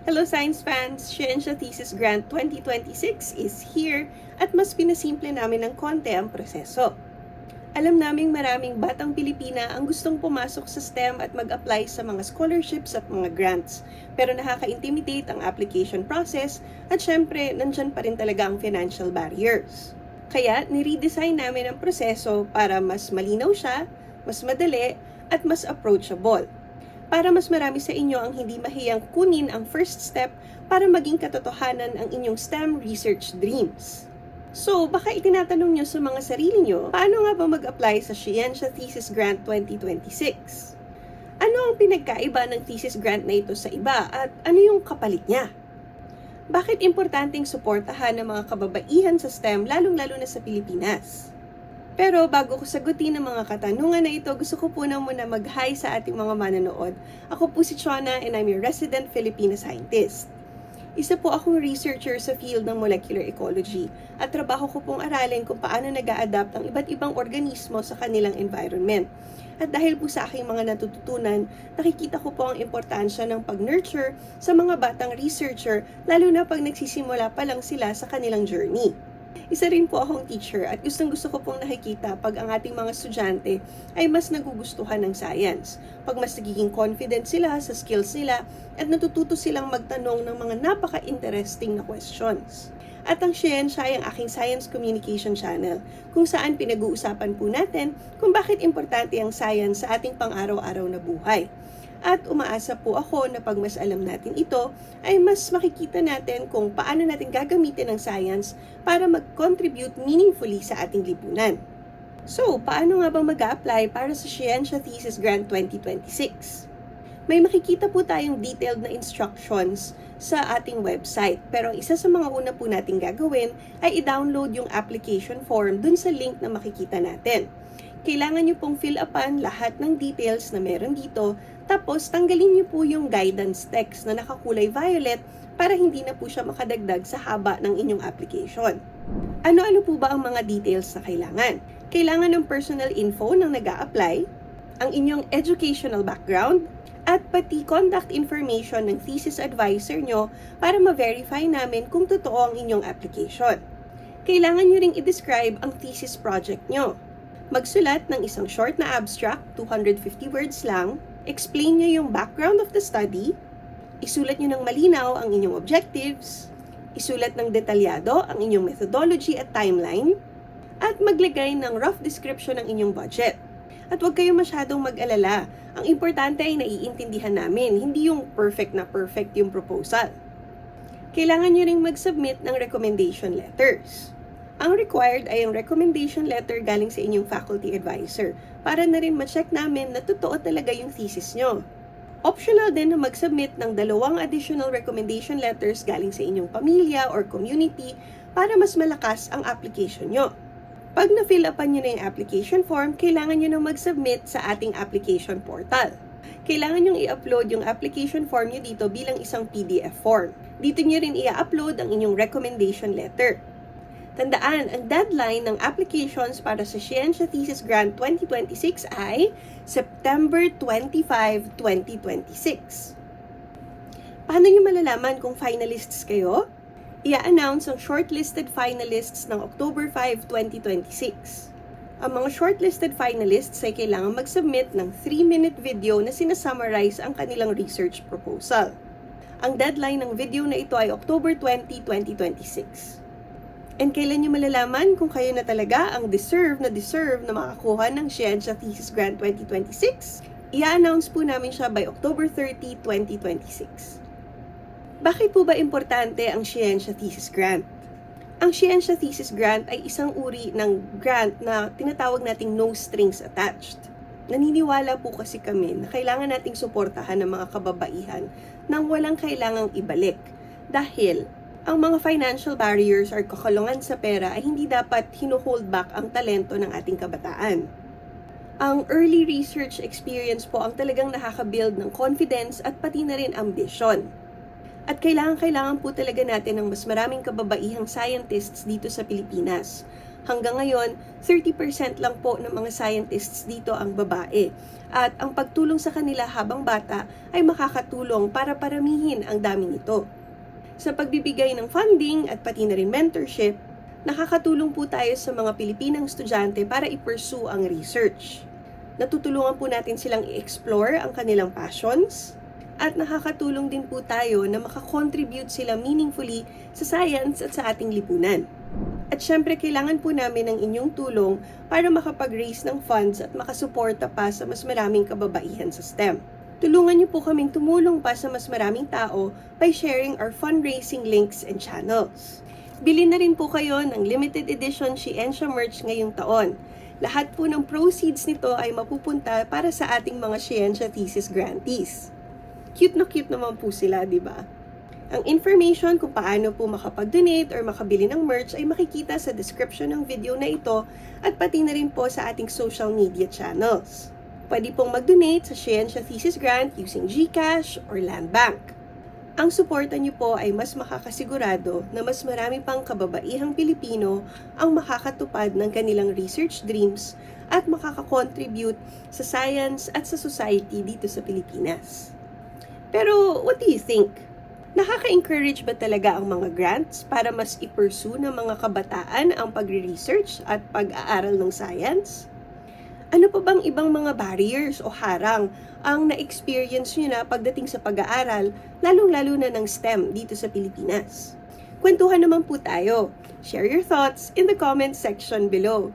Hello science fans! Scientia Thesis Grant 2026 is here at mas pinasimple namin ng konti ang proseso. Alam naming maraming batang Pilipina ang gustong pumasok sa STEM at mag-apply sa mga scholarships at mga grants. Pero nakaka-intimidate ang application process at syempre, nandyan pa rin talaga ang financial barriers. Kaya, niredesign namin ang proseso para mas malinaw siya, mas madali, at mas approachable. Para mas marami sa inyo ang hindi mahiyang kunin ang first step para maging katotohanan ang inyong STEM research dreams. So, baka itinatanong nyo sa mga sarili nyo, paano nga ba mag-apply sa Scientia Thesis Grant 2026? Ano ang pinagkaiba ng thesis grant na ito sa iba at ano yung kapalit niya? Bakit importanteng suportahan ng mga kababaihan sa STEM lalong-lalo na sa Pilipinas? Pero bago ko sagutin ang mga katanungan na ito, gusto ko po na muna mag-hi sa ating mga manonood. Ako po si Chona and I'm your resident Filipino scientist. Isa po akong researcher sa field ng molecular ecology at trabaho ko pong aralin kung paano nag-a-adapt ang iba't ibang organismo sa kanilang environment. At dahil po sa aking mga natututunan, nakikita ko po ang importansya ng pag-nurture sa mga batang researcher, lalo na pag nagsisimula pa lang sila sa kanilang journey. Isa rin po akong teacher at gustong-gusto ko pong nakikita pag ang ating mga estudyante ay mas nagugustuhan ng science. Pag mas nagiging confident sila sa skills nila at natututo silang magtanong ng mga napaka-interesting na questions. At ang Scientia ay ang aking science communication channel kung saan pinag-uusapan po natin kung bakit importante ang science sa ating pang-araw-araw na buhay. At umaasa po ako na pag mas alam natin ito, ay mas makikita natin kung paano natin gagamitin ang science para mag-contribute meaningfully sa ating lipunan. So, paano nga ba mag-a-apply para sa Scientia Thesis Grant 2026? May makikita po tayong detailed na instructions sa ating website. Pero isa sa mga una po nating gagawin ay i-download yung application form dun sa link na makikita natin. Kailangan nyo pong fill upan lahat ng details na meron dito, tapos tanggalin nyo po yung guidance text na nakakulay violet para hindi na po siya makadagdag sa haba ng inyong application. Ano-ano po ba ang mga details na kailangan? Kailangan ng personal info ng nag-a-apply, ang inyong educational background, at pati contact information ng thesis advisor nyo para ma-verify namin kung totoo ang inyong application. Kailangan nyo ring i-describe ang thesis project nyo. Magsulat ng isang short na abstract, 250 words lang, explain nyo yung background of the study, isulat nyo ng malinaw ang inyong objectives, isulat ng detalyado ang inyong methodology at timeline, at maglagay ng rough description ng inyong budget. At huwag kayong masyadong mag-alala. Ang importante ay naiintindihan namin, hindi yung perfect na perfect yung proposal. Kailangan nyo ring mag-submit ng recommendation letters. Ang required ay ang recommendation letter galing sa inyong faculty advisor para na rin ma-check namin na totoo talaga yung thesis nyo. Optional din na mag-submit ng 2 additional recommendation letters galing sa inyong pamilya or community para mas malakas ang application nyo. Pag na-fill upan nyo na yung application form, kailangan nyo na mag-submit sa ating application portal. Kailangan nyo i-upload yung application form nyo dito bilang isang PDF form. Dito nyo rin i-upload ang inyong recommendation letter. Tandaan, ang deadline ng applications para sa Scientia Thesis Grant 2026 ay September 25, 2026. Paano nyo malalaman kung finalists kayo? I-announce ang shortlisted finalists ng October 5, 2026. Ang mga shortlisted finalists ay kailangan mag-submit ng 3-minute video na sinasummarize ang kanilang research proposal. Ang deadline ng video na ito ay October 20, 2026. And kailan nyo malalaman kung kayo na talaga ang deserve na makakuha ng Scientia Thesis Grant 2026? I-announce po namin siya by October 30, 2026. Bakit po ba importante ang Scientia Thesis Grant? Ang Scientia Thesis Grant ay isang uri ng grant na tinatawag nating no strings attached. Naniniwala po kasi kami na kailangan nating suportahan ng mga kababaihan nang walang kailangang ibalik. Dahil ang mga financial barriers or kakalungan sa pera ay hindi dapat hino-hold back ang talento ng ating kabataan. Ang early research experience po ang talagang nakaka-build ng confidence at pati na rin ambisyon. At kailangan po talaga natin ng mas maraming kababaihang scientists dito sa Pilipinas Hanggang ngayon, 30% lang po ng mga scientists dito ang babae. At ang pagtulong sa kanila habang bata ay makakatulong para paramihin ang dami nito. Sa pagbibigay ng funding at pati na rin mentorship, nakakatulong po tayo sa mga Pilipinang estudyante para i-pursue ang research. Natutulungan po natin silang i-explore ang kanilang passions, at nakakatulong din po tayo na makakontribute sila meaningfully sa science at sa ating lipunan. At syempre, kailangan po namin ng inyong tulong para makapag-raise ng funds at makasuporta pa sa mas maraming kababaihan sa STEM. Tulungan niyo po kaming tumulong pa sa mas maraming tao by sharing our fundraising links and channels. Bilhin na rin po kayo ng limited edition Scientia merch ngayong taon. Lahat po ng proceeds nito ay mapupunta para sa ating mga Scientia thesis grantees. Cute naman po sila, di ba? Ang information kung paano po makapag-donate or makabili ng merch ay makikita sa description ng video na ito at pati na rin po sa ating social media channels. Pwede pong mag-donate sa Scientia Thesis Grant using GCash or Land Bank. Ang suporta niyo po ay mas makakasigurado na mas marami pang kababaihang Pilipino ang makakatupad ng kanilang research dreams at makakakontribute sa science at sa society dito sa Pilipinas. Pero what do you think? Nakaka-encourage ba talaga ang mga grants para mas i-pursue ng mga kabataan ang pagre-research at pag-aaral ng science? Ano pa bang ibang mga barriers o harang ang na-experience nyo na pagdating sa pag-aaral, lalong-lalo na ng STEM dito sa Pilipinas? Kwentuhan naman po tayo. Share your thoughts in the comment section below.